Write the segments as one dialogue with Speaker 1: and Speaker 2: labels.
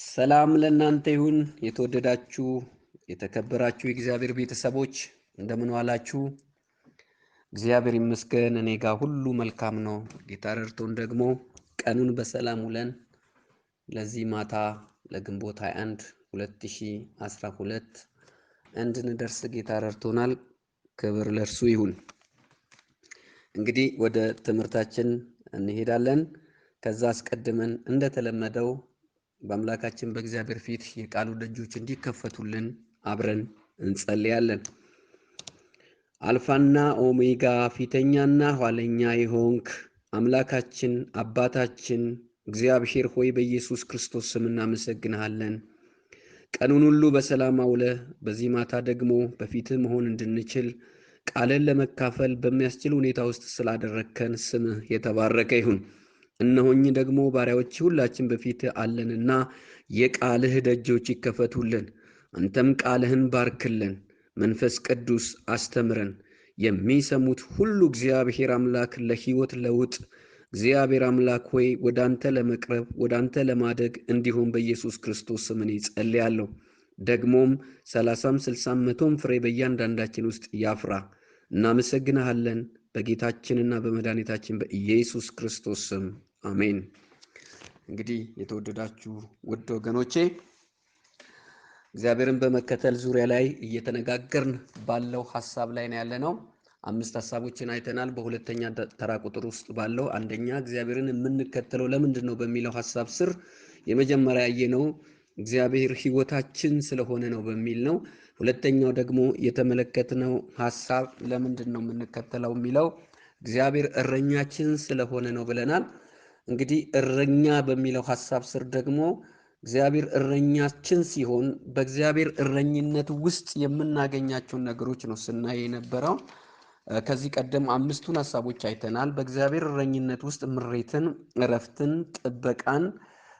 Speaker 1: ሰላም ለእናንተ ይሁን። የተወደዳችሁ የተከበራችሁ የእግዚአብሔር ቤተሰቦች እንደምን ዋላችሁ? እግዚአብሔር ይመስገን፣ እኔ ጋር ሁሉ መልካም ነው። ጌታ ረድቶን ደግሞ ቀኑን በሰላም ውለን ለዚህ ማታ ለግንቦት 21 2012 እንድንደርስ ጌታ ረድቶናል። ክብር ለእርሱ ይሁን። እንግዲህ ወደ ትምህርታችን እንሄዳለን። ከዛ አስቀድመን እንደተለመደው በአምላካችን በእግዚአብሔር ፊት የቃሉ ደጆች እንዲከፈቱልን አብረን እንጸልያለን። አልፋና ኦሜጋ ፊተኛና ኋለኛ የሆንክ አምላካችን አባታችን እግዚአብሔር ሆይ በኢየሱስ ክርስቶስ ስም እናመሰግንሃለን። ቀኑን ሁሉ በሰላም አውለህ በዚህ ማታ ደግሞ በፊትህ መሆን እንድንችል ቃልን ለመካፈል በሚያስችል ሁኔታ ውስጥ ስላደረግከን ስምህ የተባረከ ይሁን። እነሆኝ ደግሞ ባሪያዎች ሁላችን በፊት አለንና የቃልህ ደጆች ይከፈቱልን። አንተም ቃልህን ባርክልን። መንፈስ ቅዱስ አስተምረን። የሚሰሙት ሁሉ እግዚአብሔር አምላክ ለሕይወት ለውጥ እግዚአብሔር አምላክ ሆይ ወደ አንተ ለመቅረብ ወደ አንተ ለማደግ እንዲሁም በኢየሱስ ክርስቶስ ስም እኔ ጸልያለሁ። ደግሞም 30ም 60ም 100ም ፍሬ በእያንዳንዳችን ውስጥ ያፍራ። እናመሰግንሃለን በጌታችንና በመድኃኒታችን በኢየሱስ ክርስቶስ ስም አሜን። እንግዲህ የተወደዳችሁ ውድ ወገኖቼ እግዚአብሔርን በመከተል ዙሪያ ላይ እየተነጋገርን ባለው ሐሳብ ላይ ነው ያለነው። 5 ሐሳቦችን አይተናል። በሁለተኛ ተራ ቁጥር ውስጥ ባለው አንደኛ እግዚአብሔርን የምንከተለው ለምንድን ነው በሚለው ሐሳብ ስር የመጀመሪያ ያየነው እግዚአብሔር ሕይወታችን ስለሆነ ነው በሚል ነው። ሁለተኛው ደግሞ የተመለከትነው ሐሳብ ለምንድን ነው የምንከተለው የሚለው እግዚአብሔር እረኛችን ስለሆነ ነው ብለናል። እንግዲህ እረኛ በሚለው ሐሳብ ስር ደግሞ እግዚአብሔር እረኛችን ሲሆን በእግዚአብሔር እረኝነት ውስጥ የምናገኛቸውን ነገሮች ነው ስናይ የነበረው። ከዚህ ቀደም 5ቱን ሐሳቦች አይተናል። በእግዚአብሔር እረኝነት ውስጥ ምሬትን፣ እረፍትን፣ ጥበቃን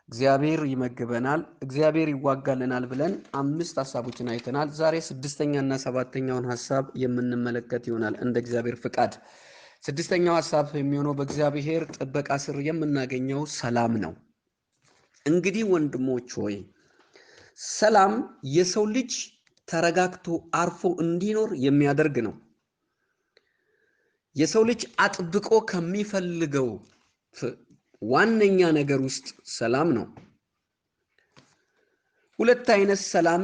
Speaker 1: እግዚአብሔር ይመግበናል፣ እግዚአብሔር ይዋጋልናል ብለን 5 ሐሳቦችን አይተናል። ዛሬ 6ኛና 7ኛውን ሐሳብ የምንመለከት ይሆናል እንደ እግዚአብሔር ፍቃድ። 6ኛው ሐሳብ የሚሆነው በእግዚአብሔር ጥበቃ ስር የምናገኘው ሰላም ነው። እንግዲህ ወንድሞች ሆይ ሰላም የሰው ልጅ ተረጋግቶ አርፎ እንዲኖር የሚያደርግ ነው። የሰው ልጅ አጥብቆ ከሚፈልገው ዋነኛ ነገር ውስጥ ሰላም ነው። 2 አይነት ሰላም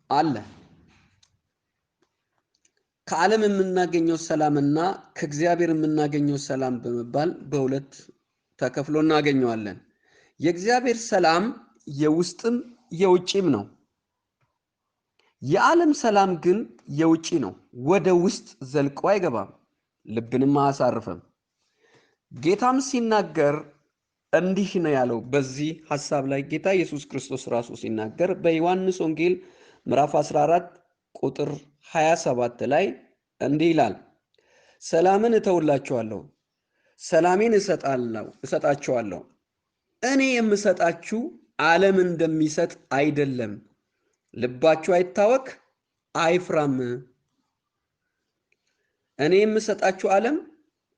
Speaker 1: አለ። ከዓለም የምናገኘው ሰላምና ከእግዚአብሔር የምናገኘው ሰላም በመባል በሁለት ተከፍሎ እናገኘዋለን። የእግዚአብሔር ሰላም የውስጥም የውጪም ነው። የዓለም ሰላም ግን የውጪ ነው፣ ወደ ውስጥ ዘልቆ አይገባም፣ ልብንም አያሳርፍም። ጌታም ሲናገር እንዲህ ነው ያለው። በዚህ ሐሳብ ላይ ጌታ ኢየሱስ ክርስቶስ ራሱ ሲናገር በዮሐንስ ወንጌል ምዕራፍ 14 ቁጥር 27 ላይ እንዲህ ይላል፣ ሰላምን እተውላችኋለሁ፣ ሰላሜን እሰጣችኋለሁ። እኔ የምሰጣችሁ ዓለም እንደሚሰጥ አይደለም። ልባችሁ አይታወክ አይፍራም። እኔ የምሰጣችሁ ዓለም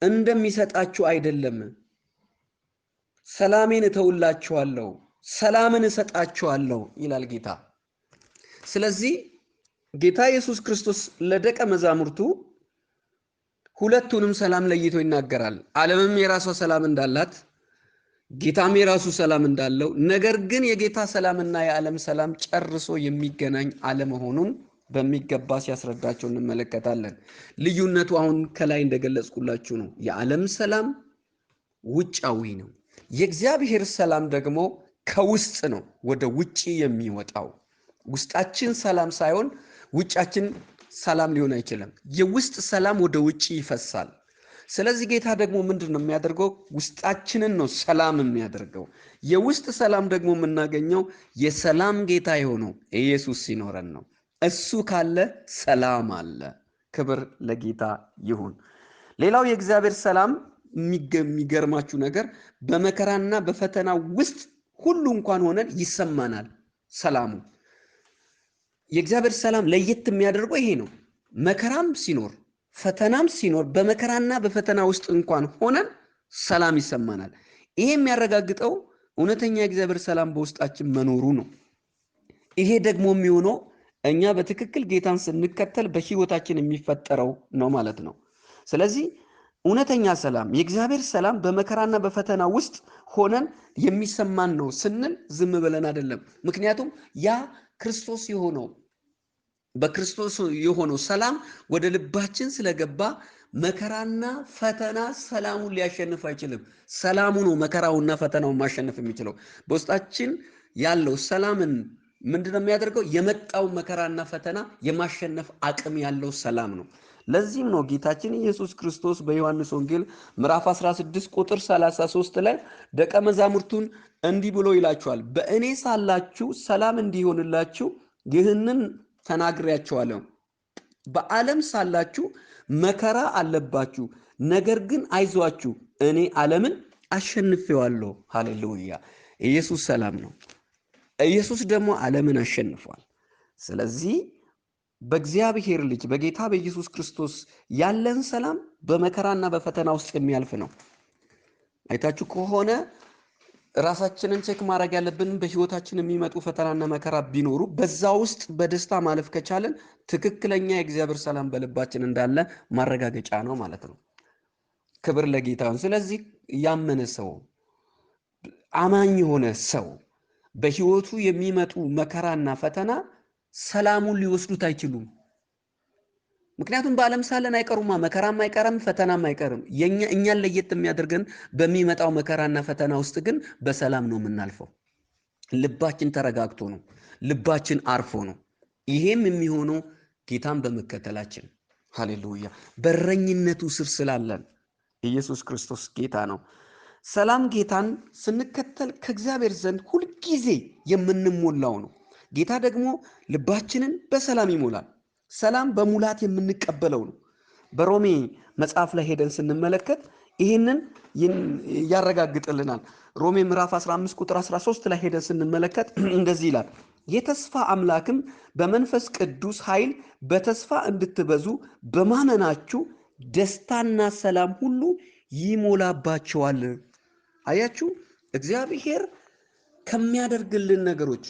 Speaker 1: እንደሚሰጣችሁ አይደለም። ሰላሜን እተውላችኋለሁ፣ ሰላምን እሰጣችኋለሁ ይላል ጌታ። ስለዚህ ጌታ ኢየሱስ ክርስቶስ ለደቀ መዛሙርቱ ሁለቱንም ሰላም ለይቶ ይናገራል። ዓለምም የራሷ ሰላም እንዳላት ጌታም የራሱ ሰላም እንዳለው፣ ነገር ግን የጌታ ሰላምና የዓለም ሰላም ጨርሶ የሚገናኝ አለመሆኑን በሚገባ ሲያስረዳቸው እንመለከታለን። ልዩነቱ አሁን ከላይ እንደገለጽኩላችሁ ነው። የዓለም ሰላም ውጫዊ ነው። የእግዚአብሔር ሰላም ደግሞ ከውስጥ ነው ወደ ውጪ የሚወጣው። ውስጣችን ሰላም ሳይሆን ውጫችን ሰላም ሊሆን አይችልም። የውስጥ ሰላም ወደ ውጪ ይፈሳል። ስለዚህ ጌታ ደግሞ ምንድን ነው የሚያደርገው? ውስጣችንን ነው ሰላም የሚያደርገው። የውስጥ ሰላም ደግሞ የምናገኘው የሰላም ጌታ የሆነው ኢየሱስ ሲኖረን ነው። እሱ ካለ ሰላም አለ። ክብር ለጌታ ይሁን። ሌላው የእግዚአብሔር ሰላም የሚገርማችሁ ነገር በመከራና በፈተና ውስጥ ሁሉ እንኳን ሆነን ይሰማናል ሰላሙ። የእግዚአብሔር ሰላም ለየት የሚያደርገው ይሄ ነው። መከራም ሲኖር ፈተናም ሲኖር በመከራና በፈተና ውስጥ እንኳን ሆነን ሰላም ይሰማናል። ይሄ የሚያረጋግጠው እውነተኛ የእግዚአብሔር ሰላም በውስጣችን መኖሩ ነው። ይሄ ደግሞ የሚሆነው እኛ በትክክል ጌታን ስንከተል በህይወታችን የሚፈጠረው ነው ማለት ነው። ስለዚህ እውነተኛ ሰላም የእግዚአብሔር ሰላም በመከራና በፈተና ውስጥ ሆነን የሚሰማን ነው ስንል ዝም ብለን አይደለም። ምክንያቱም ያ ክርስቶስ የሆነው በክርስቶስ የሆነው ሰላም ወደ ልባችን ስለገባ መከራና ፈተና ሰላሙን ሊያሸንፍ አይችልም። ሰላሙ ነው መከራውና ፈተናውን ማሸነፍ የሚችለው። በውስጣችን ያለው ሰላምን ምንድነው የሚያደርገው? የመጣው መከራና ፈተና የማሸነፍ አቅም ያለው ሰላም ነው። ለዚህም ነው ጌታችን ኢየሱስ ክርስቶስ በዮሐንስ ወንጌል ምዕራፍ 16 ቁጥር 33 ላይ ደቀ መዛሙርቱን እንዲህ ብሎ ይላቸዋል። በእኔ ሳላችሁ ሰላም እንዲሆንላችሁ ይህንን ተናግሬያችኋለሁ። በዓለም ሳላችሁ መከራ አለባችሁ፣ ነገር ግን አይዟችሁ እኔ ዓለምን አሸንፌዋለሁ። ሃሌሉያ! ኢየሱስ ሰላም ነው። ኢየሱስ ደግሞ ዓለምን አሸንፏል። ስለዚህ በእግዚአብሔር ልጅ በጌታ በኢየሱስ ክርስቶስ ያለን ሰላም በመከራና በፈተና ውስጥ የሚያልፍ ነው። አይታችሁ ከሆነ ራሳችንን ቼክ ማድረግ ያለብን በህይወታችን የሚመጡ ፈተናና መከራ ቢኖሩ በዛ ውስጥ በደስታ ማለፍ ከቻለን ትክክለኛ የእግዚአብሔር ሰላም በልባችን እንዳለ ማረጋገጫ ነው ማለት ነው። ክብር ለጌታ ይሁን። ስለዚህ ያመነ ሰው አማኝ የሆነ ሰው በህይወቱ የሚመጡ መከራና ፈተና ሰላሙን ሊወስዱት አይችሉም። ምክንያቱም በዓለም ሳለን አይቀሩማ፣ መከራም አይቀርም፣ ፈተናም አይቀርም። እኛን ለየት የሚያደርገን በሚመጣው መከራና ፈተና ውስጥ ግን በሰላም ነው የምናልፈው። ልባችን ተረጋግቶ ነው፣ ልባችን አርፎ ነው። ይሄም የሚሆነው ጌታን በመከተላችን ሃሌሉያ፣ በረኝነቱ ስር ስላለን። ኢየሱስ ክርስቶስ ጌታ ነው። ሰላም ጌታን ስንከተል ከእግዚአብሔር ዘንድ ሁልጊዜ የምንሞላው ነው። ጌታ ደግሞ ልባችንን በሰላም ይሞላል። ሰላም በሙላት የምንቀበለው ነው። በሮሜ መጽሐፍ ላይ ሄደን ስንመለከት ይህንን ያረጋግጥልናል። ሮሜ ምዕራፍ 15 ቁጥር 13 ላይ ሄደን ስንመለከት እንደዚህ ይላል፣ የተስፋ አምላክም በመንፈስ ቅዱስ ኃይል በተስፋ እንድትበዙ በማመናችሁ ደስታና ሰላም ሁሉ ይሞላባቸዋል። አያችሁ፣ እግዚአብሔር ከሚያደርግልን ነገሮች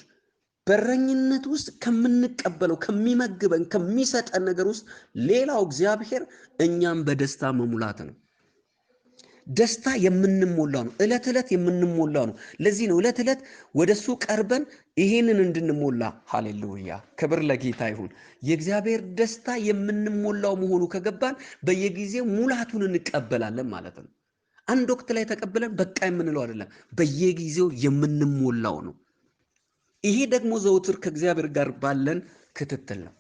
Speaker 1: በረኝነት ውስጥ ከምንቀበለው ከሚመግበን ከሚሰጠን ነገር ውስጥ ሌላው እግዚአብሔር እኛም በደስታ መሙላት ነው። ደስታ የምንሞላው ነው። ዕለት ዕለት የምንሞላው ነው። ለዚህ ነው ዕለት ዕለት ወደሱ ቀርበን ይሄንን እንድንሞላ። ሃሌሉያ! ክብር ለጌታ ይሁን። የእግዚአብሔር ደስታ የምንሞላው መሆኑ ከገባን በየጊዜው ሙላቱን እንቀበላለን ማለት ነው። አንድ ወቅት ላይ ተቀብለን በቃ የምንለው አይደለም፣ በየጊዜው የምንሞላው ነው። ይሄ ደግሞ ዘውትር ከእግዚአብሔር ጋር ባለን ክትትል ነው።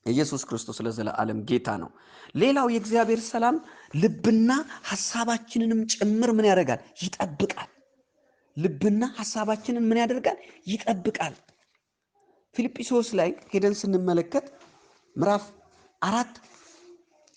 Speaker 1: ኢየሱስ ክርስቶስ ለዘላለም ጌታ ነው። ሌላው የእግዚአብሔር ሰላም ልብና ሐሳባችንንም ጭምር ምን ያደርጋል? ይጠብቃል። ልብና ሐሳባችንን ምን ያደርጋል? ይጠብቃል። ፊልጵስዩስ ላይ ሄደን ስንመለከት ምዕራፍ 4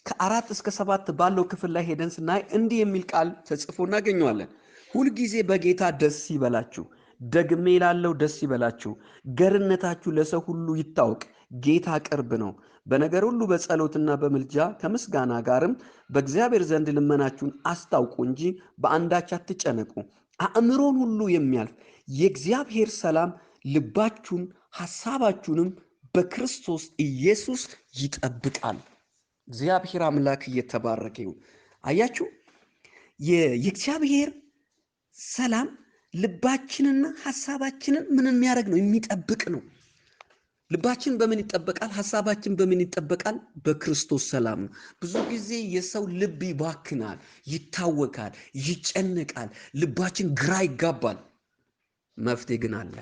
Speaker 1: ከ4 እስከ 7 ባለው ክፍል ላይ ሄደን ስናይ እንዲህ የሚል ቃል ተጽፎ እናገኘዋለን። ሁልጊዜ በጌታ ደስ ይበላችሁ፣ ደግሜ እላለሁ ደስ ይበላችሁ። ገርነታችሁ ለሰው ሁሉ ይታወቅ፣ ጌታ ቅርብ ነው። በነገር ሁሉ በጸሎትና በምልጃ ከምስጋና ጋርም በእግዚአብሔር ዘንድ ልመናችሁን አስታውቁ እንጂ በአንዳች አትጨነቁ። አእምሮን ሁሉ የሚያልፍ የእግዚአብሔር ሰላም ልባችሁን ሐሳባችሁንም በክርስቶስ ኢየሱስ ይጠብቃል። እግዚአብሔር አምላክ እየተባረከ ይሁን። አያችሁ፣ የእግዚአብሔር ሰላም ልባችንና ሐሳባችንን ምን የሚያደርግ ነው? የሚጠብቅ ነው። ልባችን በምን ይጠበቃል? ሐሳባችን በምን ይጠበቃል? በክርስቶስ ሰላም ነው። ብዙ ጊዜ የሰው ልብ ይባክናል፣ ይታወካል፣ ይጨነቃል፣ ልባችን ግራ ይጋባል። መፍትሄ ግን አለ።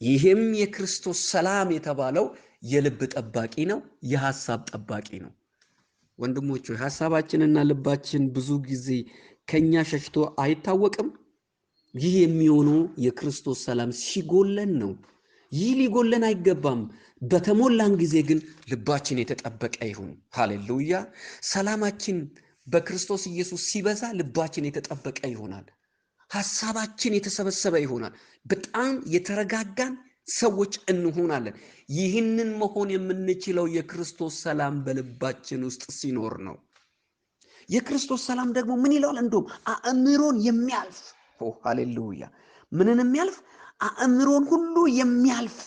Speaker 1: ይህም የክርስቶስ ሰላም የተባለው የልብ ጠባቂ ነው፣ የሐሳብ ጠባቂ ነው። ወንድሞች ሆይ ሐሳባችንና ልባችን ብዙ ጊዜ ከኛ ሸሽቶ አይታወቅም። ይህ የሚሆነው የክርስቶስ ሰላም ሲጎለን ነው። ይህ ሊጎለን አይገባም። በተሞላን ጊዜ ግን ልባችን የተጠበቀ ይሁን። ሃሌሉያ! ሰላማችን በክርስቶስ ኢየሱስ ሲበዛ ልባችን የተጠበቀ ይሆናል። ሐሳባችን የተሰበሰበ ይሆናል። በጣም የተረጋጋን ሰዎች እንሆናለን። ይህንን መሆን የምንችለው የክርስቶስ ሰላም በልባችን ውስጥ ሲኖር ነው። የክርስቶስ ሰላም ደግሞ ምን ይላል? እንደውም አእምሮን የሚያልፍ ሃሌሉያ! ምንን የሚያልፍ? አእምሮን ሁሉ የሚያልፍ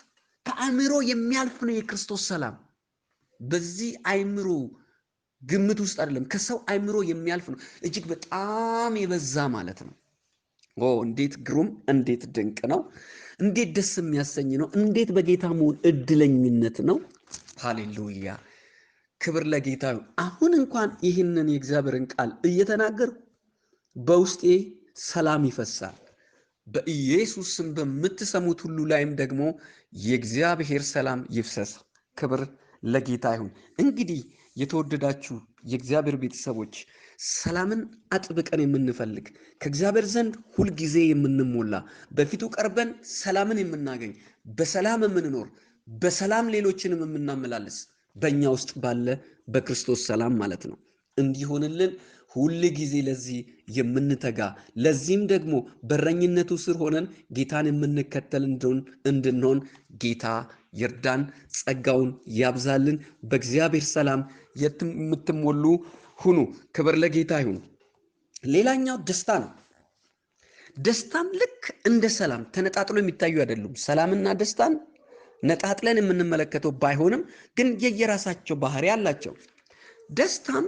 Speaker 1: ከአእምሮ የሚያልፍ ነው የክርስቶስ ሰላም። በዚህ አእምሮ ግምት ውስጥ አይደለም፣ ከሰው አእምሮ የሚያልፍ ነው። እጅግ በጣም የበዛ ማለት ነው። እንዴት ግሩም፣ እንዴት ድንቅ ነው! እንዴት ደስ የሚያሰኝ ነው! እንዴት በጌታ መሆን እድለኝነት ነው! ሃሌሉያ! ክብር ለጌታ ይሁን። አሁን እንኳን ይህንን የእግዚአብሔርን ቃል እየተናገርኩ በውስጤ ሰላም ይፈሳል። በኢየሱስ ስም በምትሰሙት ሁሉ ላይም ደግሞ የእግዚአብሔር ሰላም ይፍሰስ። ክብር ለጌታ ይሁን። እንግዲህ የተወደዳችሁ የእግዚአብሔር ቤተሰቦች ሰላምን አጥብቀን የምንፈልግ ከእግዚአብሔር ዘንድ ሁልጊዜ የምንሞላ በፊቱ ቀርበን ሰላምን የምናገኝ በሰላም የምንኖር በሰላም ሌሎችንም የምናመላልስ በእኛ ውስጥ ባለ በክርስቶስ ሰላም ማለት ነው እንዲሆንልን ሁል ጊዜ ለዚህ የምንተጋ ለዚህም ደግሞ በረኝነቱ ስር ሆነን ጌታን የምንከተል እንድንሆን ጌታ ይርዳን፣ ጸጋውን ያብዛልን። በእግዚአብሔር ሰላም የምትሞሉ ሁኑ። ክብር ለጌታ ይሁን። ሌላኛው ደስታ ነው። ደስታም ልክ እንደ ሰላም ተነጣጥሎ የሚታዩ አይደሉም። ሰላምና ደስታን ነጣጥለን የምንመለከተው ባይሆንም ግን የየራሳቸው ባህሪ አላቸው። ደስታም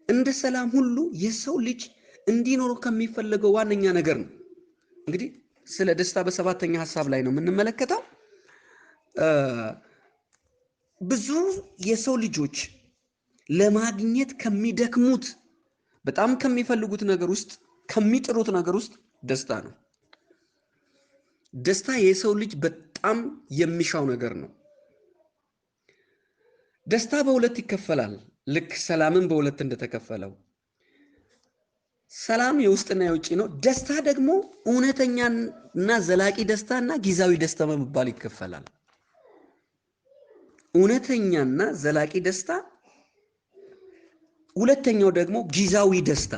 Speaker 1: እንደ ሰላም ሁሉ የሰው ልጅ እንዲኖረው ከሚፈልገው ዋነኛ ነገር ነው። እንግዲህ ስለ ደስታ በሰባተኛ ሐሳብ ላይ ነው የምንመለከተው። ብዙ የሰው ልጆች ለማግኘት ከሚደክሙት በጣም ከሚፈልጉት ነገር ውስጥ ከሚጥሩት ነገር ውስጥ ደስታ ነው። ደስታ የሰው ልጅ በጣም የሚሻው ነገር ነው። ደስታ በሁለት ይከፈላል። ልክ ሰላምን በሁለት እንደተከፈለው ሰላም የውስጥና የውጭ ነው። ደስታ ደግሞ እውነተኛና ዘላቂ ደስታና ጊዜያዊ ደስታ በመባል ይከፈላል። እውነተኛና ዘላቂ ደስታ፣ ሁለተኛው ደግሞ ጊዜያዊ ደስታ።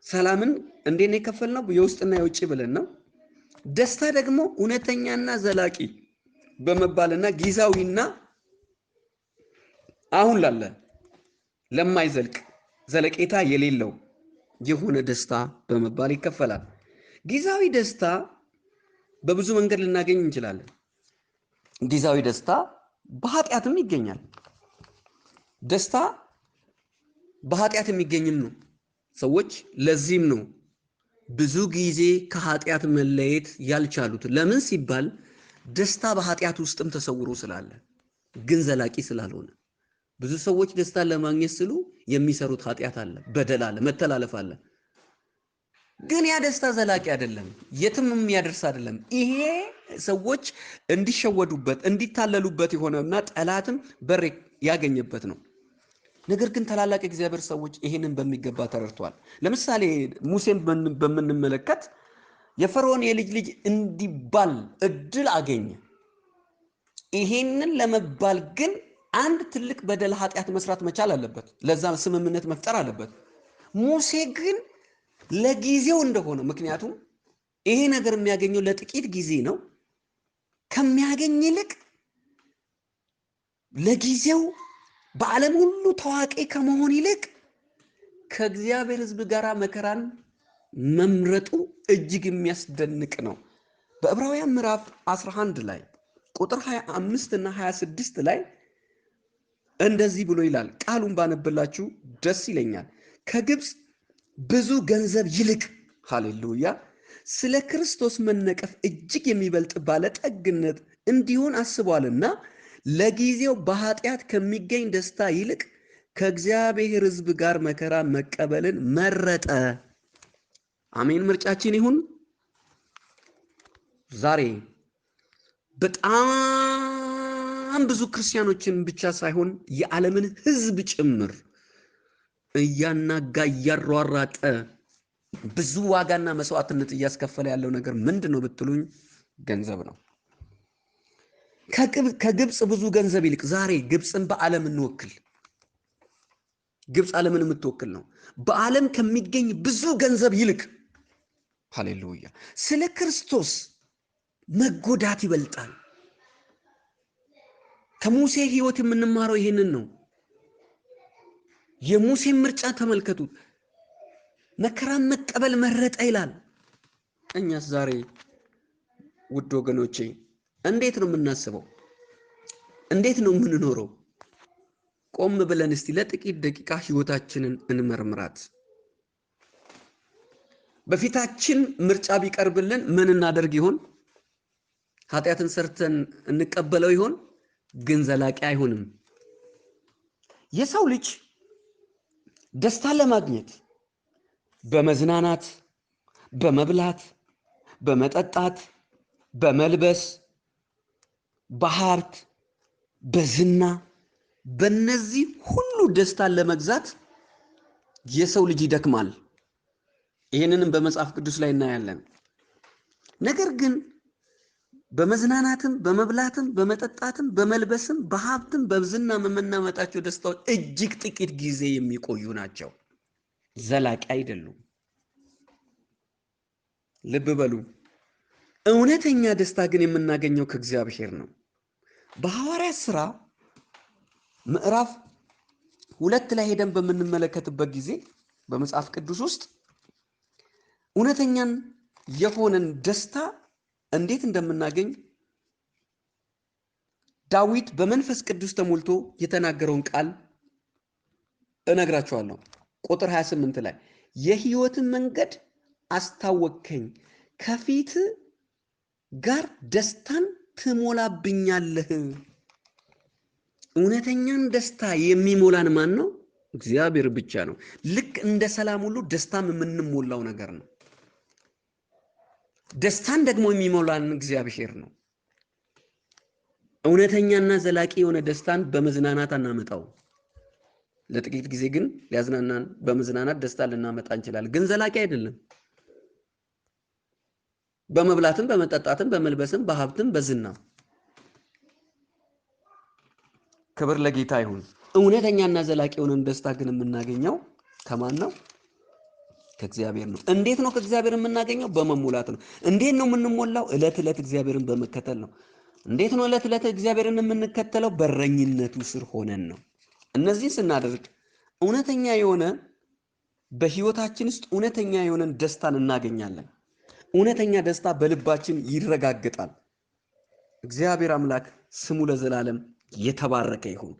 Speaker 1: ሰላምን እንዴት ነው የከፈልነው? የውስጥና የውጭ ብለን ነው። ደስታ ደግሞ እውነተኛና ዘላቂ በመባልና ጊዜያዊና አሁን ላለ ለማይዘልቅ ዘለቄታ የሌለው የሆነ ደስታ በመባል ይከፈላል። ጊዜያዊ ደስታ በብዙ መንገድ ልናገኝ እንችላለን። ጊዜያዊ ደስታ በኃጢአትም ይገኛል። ደስታ በኃጢአት የሚገኝም ነው። ሰዎች ለዚህም ነው ብዙ ጊዜ ከኃጢአት መለየት ያልቻሉት። ለምን ሲባል ደስታ በኃጢአት ውስጥም ተሰውሮ ስላለ፣ ግን ዘላቂ ስላልሆነ። ብዙ ሰዎች ደስታን ለማግኘት ሲሉ የሚሰሩት ኃጢአት አለ፣ በደል አለ፣ መተላለፍ አለ። ግን ያ ደስታ ዘላቂ አይደለም፣ የትም የሚያደርስ አይደለም። ይሄ ሰዎች እንዲሸወዱበት እንዲታለሉበት የሆነና ጠላትም በር ያገኘበት ነው። ነገር ግን ታላላቅ እግዚአብሔር ሰዎች ይሄንን በሚገባ ተረድተዋል። ለምሳሌ ሙሴን በምንመለከት የፈርዖን የልጅ ልጅ እንዲባል እድል አገኘ። ይሄንን ለመባል ግን አንድ ትልቅ በደል ኃጢአት መስራት መቻል አለበት። ለዛ ስምምነት መፍጠር አለበት። ሙሴ ግን ለጊዜው እንደሆነ፣ ምክንያቱም ይሄ ነገር የሚያገኘው ለጥቂት ጊዜ ነው። ከሚያገኝ ይልቅ ለጊዜው በዓለም ሁሉ ታዋቂ ከመሆን ይልቅ ከእግዚአብሔር ሕዝብ ጋር መከራን መምረጡ እጅግ የሚያስደንቅ ነው። በዕብራውያን ምዕራፍ 11 ላይ ቁጥር 25 እና 26 ላይ እንደዚህ ብሎ ይላል። ቃሉን ባነብላችሁ ደስ ይለኛል። ከግብፅ ብዙ ገንዘብ ይልቅ፣ ሃሌሉያ፣ ስለ ክርስቶስ መነቀፍ እጅግ የሚበልጥ ባለጠግነት እንዲሆን አስቧልና ለጊዜው በኃጢአት ከሚገኝ ደስታ ይልቅ ከእግዚአብሔር ሕዝብ ጋር መከራ መቀበልን መረጠ። አሜን። ምርጫችን ይሁን። ዛሬ በጣም ብዙ ክርስቲያኖችን ብቻ ሳይሆን የዓለምን ሕዝብ ጭምር እያናጋ እያሯራጠ ብዙ ዋጋና መስዋዕትነት እያስከፈለ ያለው ነገር ምንድን ነው ብትሉኝ፣ ገንዘብ ነው። ከግብፅ ብዙ ገንዘብ ይልቅ ዛሬ ግብፅን በዓለም እንወክል። ግብፅ ዓለምን የምትወክል ነው። በዓለም ከሚገኝ ብዙ ገንዘብ ይልቅ፣ ሃሌሉያ፣ ስለ ክርስቶስ መጎዳት ይበልጣል። ከሙሴ ሕይወት የምንማረው ይሄንን ነው። የሙሴን ምርጫ ተመልከቱት። መከራን መቀበል መረጠ ይላል። እኛስ ዛሬ ውድ ወገኖቼ እንዴት ነው የምናስበው? እንዴት ነው የምንኖረው? ቆም ብለን እስቲ ለጥቂት ደቂቃ ህይወታችንን እንመርምራት። በፊታችን ምርጫ ቢቀርብልን ምን እናደርግ ይሆን? ኃጢአትን ሰርተን እንቀበለው ይሆን? ግን ዘላቂ አይሆንም። የሰው ልጅ ደስታ ለማግኘት በመዝናናት፣ በመብላት፣ በመጠጣት፣ በመልበስ፣ በሀብት፣ በዝና በእነዚህ ሁሉ ደስታን ለመግዛት የሰው ልጅ ይደክማል። ይህንንም በመጽሐፍ ቅዱስ ላይ እናያለን። ነገር ግን በመዝናናትም፣ በመብላትም፣ በመጠጣትም፣ በመልበስም፣ በሀብትም፣ በዝናም የምናመጣቸው ደስታዎች እጅግ ጥቂት ጊዜ የሚቆዩ ናቸው፣ ዘላቂ አይደሉም። ልብ በሉ። እውነተኛ ደስታ ግን የምናገኘው ከእግዚአብሔር ነው። በሐዋርያት ሥራ ምዕራፍ 2 ላይ ሄደን በምንመለከትበት ጊዜ በመጽሐፍ ቅዱስ ውስጥ እውነተኛን የሆነን ደስታ እንዴት እንደምናገኝ ዳዊት በመንፈስ ቅዱስ ተሞልቶ የተናገረውን ቃል እነግራችኋለሁ። ቁጥር 28 ላይ የሕይወትን መንገድ አስታወከኝ፣ ከፊት ጋር ደስታን ትሞላብኛለህ። እውነተኛን ደስታ የሚሞላን ማን ነው? እግዚአብሔር ብቻ ነው። ልክ እንደ ሰላም ሁሉ ደስታም የምንሞላው ነገር ነው። ደስታን ደግሞ የሚሞላን እግዚአብሔር ነው። እውነተኛና ዘላቂ የሆነ ደስታን በመዝናናት አናመጣው። ለጥቂት ጊዜ ግን ሊያዝናናን በመዝናናት ደስታ ልናመጣ እንችላለን፣ ግን ዘላቂ አይደለም። በመብላትም፣ በመጠጣትም፣ በመልበስም፣ በሀብትም፣ በዝና ክብር ለጌታ ይሁን። እውነተኛና ዘላቂ የሆነን ደስታ ግን የምናገኘው ከማን ነው? ከእግዚአብሔር ነው። እንዴት ነው ከእግዚአብሔር የምናገኘው? በመሙላት ነው። እንዴት ነው የምንሞላው? ዕለት ዕለት እግዚአብሔርን በመከተል ነው። እንዴት ነው ዕለት ዕለት እግዚአብሔርን የምንከተለው? በእረኝነቱ ስር ሆነን ነው። እነዚህን ስናደርግ እውነተኛ የሆነ በህይወታችን ውስጥ እውነተኛ የሆነን ደስታን እናገኛለን። እውነተኛ ደስታ በልባችን ይረጋግጣል። እግዚአብሔር አምላክ ስሙ ለዘላለም የተባረከ ይሁን።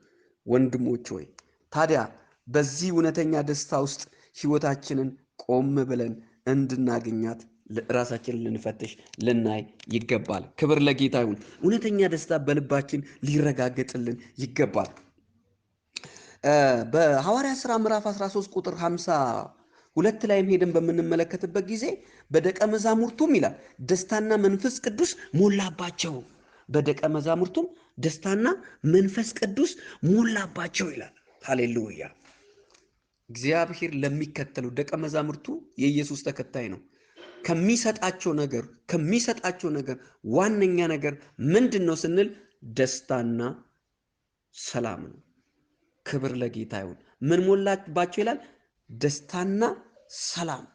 Speaker 1: ወንድሞች ሆይ ታዲያ በዚህ እውነተኛ ደስታ ውስጥ ህይወታችንን ቆም ብለን እንድናገኛት ራሳችንን ልንፈትሽ ልናይ ይገባል። ክብር ለጌታ ይሁን። እውነተኛ ደስታ በልባችን ሊረጋገጥልን ይገባል። በሐዋርያት ሥራ ምዕራፍ 13 ቁጥር 52 ላይም ሄደን በምንመለከትበት ጊዜ በደቀ መዛሙርቱም ይላል ደስታና መንፈስ ቅዱስ ሞላባቸው። በደቀ መዛሙርቱም ደስታና መንፈስ ቅዱስ ሞላባቸው ይላል። ሃሌሉያ። እግዚአብሔር ለሚከተሉ ደቀ መዛሙርቱ የኢየሱስ ተከታይ ነው። ከሚሰጣቸው ነገር ዋነኛ ነገር ምንድን ነው ስንል ደስታና ሰላም ነው። ክብር ለጌታ ይሁን። ምን ሞላባቸው ይላል? ደስታና ሰላም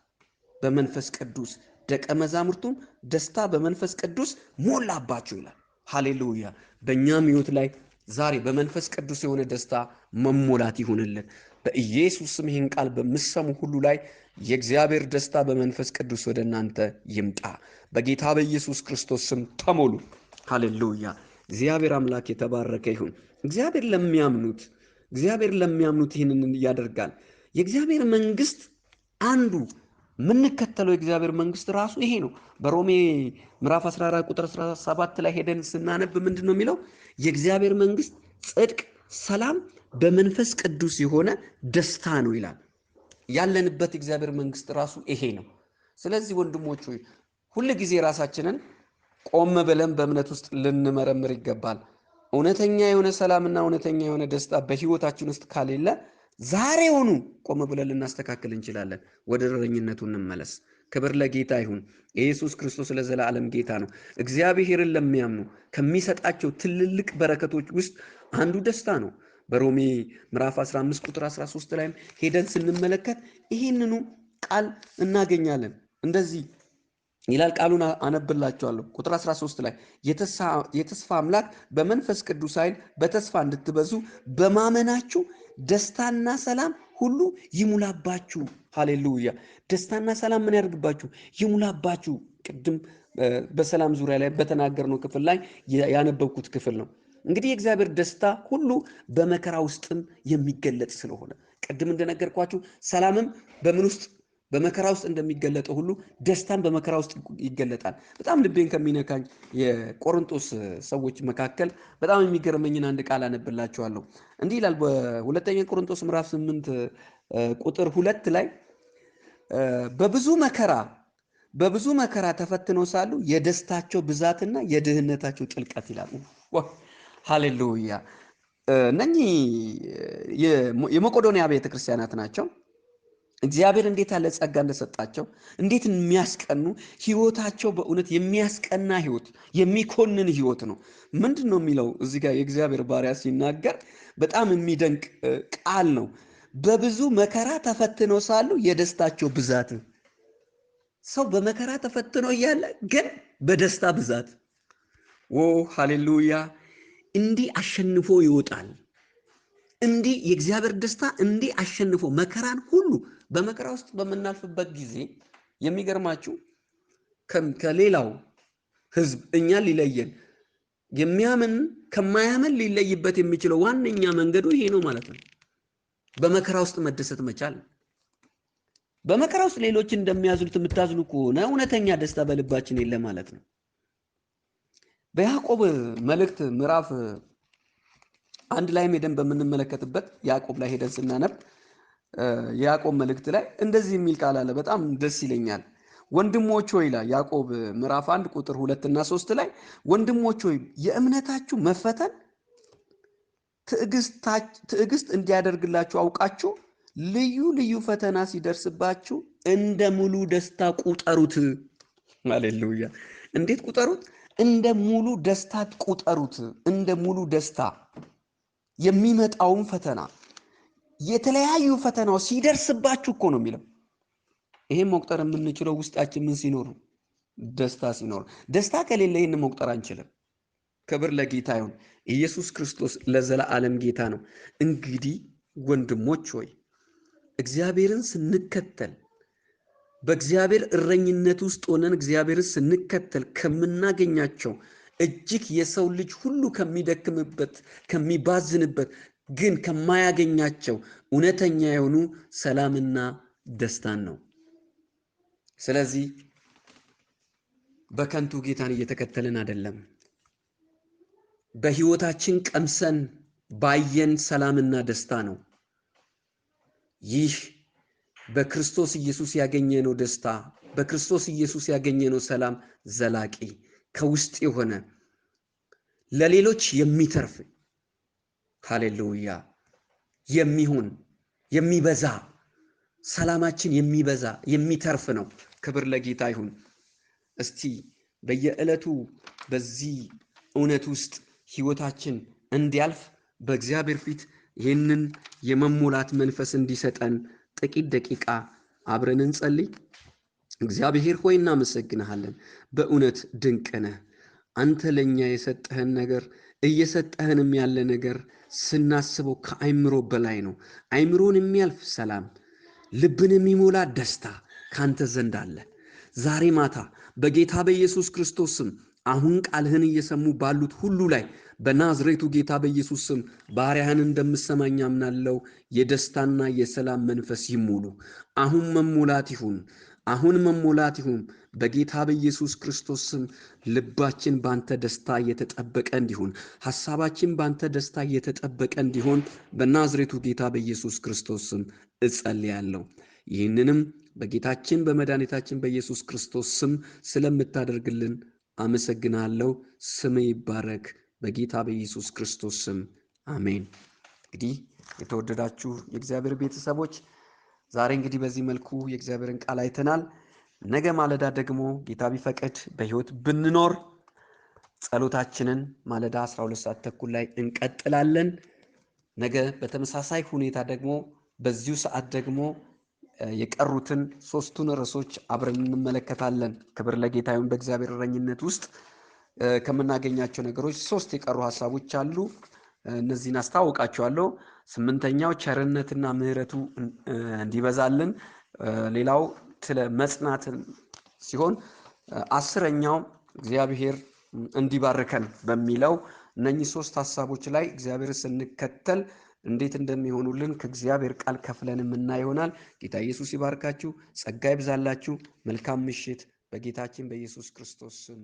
Speaker 1: በመንፈስ ቅዱስ። ደቀ መዛሙርቱም ደስታ በመንፈስ ቅዱስ ሞላባቸው ይላል። ሃሌሉያ። በእኛም ህይወት ላይ ዛሬ በመንፈስ ቅዱስ የሆነ ደስታ መሞላት ይሁንልን። በኢየሱስ ስም ይህን ቃል በምሰሙ ሁሉ ላይ የእግዚአብሔር ደስታ በመንፈስ ቅዱስ ወደ እናንተ ይምጣ። በጌታ በኢየሱስ ክርስቶስ ስም ተሞሉ። ሃሌሉያ። እግዚአብሔር አምላክ የተባረከ ይሁን። እግዚአብሔር ለሚያምኑት ይህንን ያደርጋል። የእግዚአብሔር መንግስት አንዱ የምንከተለው የእግዚአብሔር መንግስት ራሱ ይሄ ነው። በሮሜ ምዕራፍ 14 ቁጥር 17 ላይ ሄደን ስናነብ ምንድን ነው የሚለው? የእግዚአብሔር መንግስት ጽድቅ፣ ሰላም በመንፈስ ቅዱስ የሆነ ደስታ ነው ይላል። ያለንበት የእግዚአብሔር መንግስት ራሱ ይሄ ነው። ስለዚህ ወንድሞች ሆይ ሁል ጊዜ ራሳችንን ቆም ብለን በእምነት ውስጥ ልንመረምር ይገባል። እውነተኛ የሆነ ሰላምና እውነተኛ የሆነ ደስታ በህይወታችን ውስጥ ካሌለ ዛሬውኑ ቆም ብለን ልናስተካክል እንችላለን። ወደ እረኝነቱ እንመለስ። ክብር ለጌታ ይሁን። ኢየሱስ ክርስቶስ ለዘላለም ጌታ ነው። እግዚአብሔርን ለሚያምኑ ከሚሰጣቸው ትልልቅ በረከቶች ውስጥ አንዱ ደስታ ነው። በሮሜ ምዕራፍ 15 ቁጥር 13 ላይም ሄደን ስንመለከት ይህንኑ ቃል እናገኛለን። እንደዚህ ይላል። ቃሉን አነብላችኋለሁ። ቁጥር 13 ላይ የተስፋ አምላክ በመንፈስ ቅዱስ ኃይል በተስፋ እንድትበዙ በማመናችሁ ደስታና ሰላም ሁሉ ይሙላባችሁ። ሃሌሉያ። ደስታና ሰላም ምን ያደርግባችሁ? ይሙላባችሁ። ቅድም በሰላም ዙሪያ ላይ በተናገርነው ክፍል ላይ ያነበብኩት ክፍል ነው። እንግዲህ የእግዚአብሔር ደስታ ሁሉ በመከራ ውስጥም የሚገለጥ ስለሆነ ቅድም እንደነገርኳችሁ ሰላምም በምን ውስጥ በመከራ ውስጥ እንደሚገለጠው ሁሉ ደስታን በመከራ ውስጥ ይገለጣል። በጣም ልቤን ከሚነካኝ የቆሮንቶስ ሰዎች መካከል በጣም የሚገርመኝን አንድ ቃል አነብላችኋለሁ። እንዲህ ይላል በሁለተኛ ቆሮንቶስ ምዕራፍ 8 ቁጥር 2 ላይ በብዙ መከራ ተፈትነው ሳሉ የደስታቸው ብዛትና የድህነታቸው ጥልቀት ይላል። ሃሌሉያ! እነኚህ የመቄዶንያ ቤተክርስቲያናት ናቸው። እግዚአብሔር እንዴት ያለ ጸጋ እንደሰጣቸው እንዴት የሚያስቀኑ ህይወታቸው በእውነት የሚያስቀና ህይወት የሚኮንን ህይወት ነው። ምንድን ነው የሚለው እዚህ ጋር የእግዚአብሔር ባሪያ ሲናገር በጣም የሚደንቅ ቃል ነው። በብዙ መከራ ተፈትነው ሳሉ የደስታቸው ብዛት። ሰው በመከራ ተፈትኖ እያለ ግን በደስታ ብዛት ሃሌሉያ! እንዲህ አሸንፎ ይወጣል። እንዲህ የእግዚአብሔር ደስታ እንዲህ አሸንፎ መከራን ሁሉ በመከራ ውስጥ በመናልፍበት ጊዜ የሚገርማችሁ ከሌላው ህዝብ እኛን ሊለየን የሚያምን ከማያምን ሊለይበት የሚችለው ዋነኛ መንገዱ ይሄ ነው ማለት ነው። በመከራ ውስጥ መደሰት መቻል። በመከራ ውስጥ ሌሎች እንደሚያዝኑት የምታዝኑ ከሆነ እውነተኛ ደስታ በልባችን የለ ማለት ነው። በያዕቆብ መልእክት ምዕራፍ 1 ላይም ሄደን በምንመለከትበት ያዕቆብ ላይ ሄደን ስናነብ ያዕቆብ መልእክት ላይ እንደዚህ የሚል ቃል አለ። በጣም ደስ ይለኛል። ወንድሞች ሆይ ይላል ያዕቆብ ምዕራፍ 1 ቁጥር 2 እና 3 ላይ ወንድሞች ሆይ የእምነታችሁ መፈተን ትዕግስት እንዲያደርግላችሁ አውቃችሁ ልዩ ልዩ ፈተና ሲደርስባችሁ እንደ ሙሉ ደስታ ቁጠሩት። ሃሌሉያ! እንዴት ቁጠሩት? እንደ ሙሉ ደስታ ቁጠሩት። እንደ ሙሉ ደስታ የሚመጣውን ፈተና የተለያዩ ፈተናው ሲደርስባችሁ እኮ ነው የሚለው። ይሄን መቁጠር የምንችለው ውስጣችን ምን ሲኖር? ደስታ ሲኖር። ደስታ ከሌለ ይሄን መቁጠር አንችልም። ክብር ለጌታ ይሁን። ኢየሱስ ክርስቶስ ለዘላለም ጌታ ነው። እንግዲህ ወንድሞች ሆይ እግዚአብሔርን ስንከተል በእግዚአብሔር እረኝነት ውስጥ ሆነን እግዚአብሔርን ስንከተል ከምናገኛቸው እጅግ የሰው ልጅ ሁሉ ከሚደክምበት ከሚባዝንበት ግን ከማያገኛቸው እውነተኛ የሆኑ ሰላምና ደስታን ነው። ስለዚህ በከንቱ ጌታን እየተከተልን አይደለም። በህይወታችን ቀምሰን ባየን ሰላምና ደስታ ነው። ይህ በክርስቶስ ኢየሱስ ያገኘነው ደስታ፣ በክርስቶስ ኢየሱስ ያገኘነው ሰላም ዘላቂ ከውስጥ የሆነ ለሌሎች የሚተርፍ ሃሌሉያ የሚሆን የሚበዛ ሰላማችን የሚበዛ የሚተርፍ ነው። ክብር ለጌታ ይሁን። እስቲ በየዕለቱ በዚህ እውነት ውስጥ ህይወታችን እንዲያልፍ በእግዚአብሔር ፊት ይህንን የመሞላት መንፈስ እንዲሰጠን ጥቂት ደቂቃ አብረን እንጸልይ። እግዚአብሔር ሆይ እናመሰግንሃለን። በእውነት ድንቅ ነህ። አንተ ለኛ የሰጠህን ነገር እየሰጠህንም ያለ ነገር ስናስበው ከአይምሮ በላይ ነው። አይምሮን የሚያልፍ ሰላም፣ ልብን የሚሞላ ደስታ ካንተ ዘንድ አለ። ዛሬ ማታ በጌታ በኢየሱስ ክርስቶስ ስም አሁን ቃልህን እየሰሙ ባሉት ሁሉ ላይ በናዝሬቱ ጌታ በኢየሱስ ስም ባሪያህን እንደምሰማኝ አምናለሁ። የደስታና የሰላም መንፈስ ይሙሉ። አሁን መሞላት ይሁን። አሁን መሞላት ይሁን። በጌታ በኢየሱስ ክርስቶስ ስም ልባችን ባንተ ደስታ እየተጠበቀ እንዲሆን፣ ሐሳባችን ባንተ ደስታ እየተጠበቀ እንዲሆን በናዝሬቱ ጌታ በኢየሱስ ክርስቶስ ስም እጸልያለሁ። ይህንንም በጌታችን በመድኃኒታችን በኢየሱስ ክርስቶስ ስም ስለምታደርግልን አመሰግናለሁ። ስም ይባረክ። በጌታ በኢየሱስ ክርስቶስ ስም አሜን። እንግዲህ የተወደዳችሁ የእግዚአብሔር ቤተሰቦች ዛሬ እንግዲህ በዚህ መልኩ የእግዚአብሔርን ቃል አይተናል። ነገ ማለዳ ደግሞ ጌታ ቢፈቅድ በህይወት ብንኖር ጸሎታችንን ማለዳ 12 ሰዓት ተኩል ላይ እንቀጥላለን። ነገ በተመሳሳይ ሁኔታ ደግሞ በዚሁ ሰዓት ደግሞ የቀሩትን 3ቱን ርዕሶች አብረን እንመለከታለን። ክብር ለጌታ ይሁን። በእግዚአብሔር እረኝነት ውስጥ ከምናገኛቸው ነገሮች 3 የቀሩ ሐሳቦች አሉ። እነዚህን አስታውቃቸዋለሁ። 8ኛው ቸርነትና ምሕረቱ እንዲበዛልን፣ ሌላው ስለ መጽናት ሲሆን አስረኛው እግዚአብሔር እንዲባርከን በሚለው እነኚህ ሶስት ሐሳቦች ላይ እግዚአብሔር ስንከተል እንዴት እንደሚሆኑልን ከእግዚአብሔር ቃል ከፍለን የምናይ ይሆናል። ጌታ ኢየሱስ ይባርካችሁ፣ ጸጋ ይብዛላችሁ። መልካም ምሽት በጌታችን በኢየሱስ ክርስቶስ ስም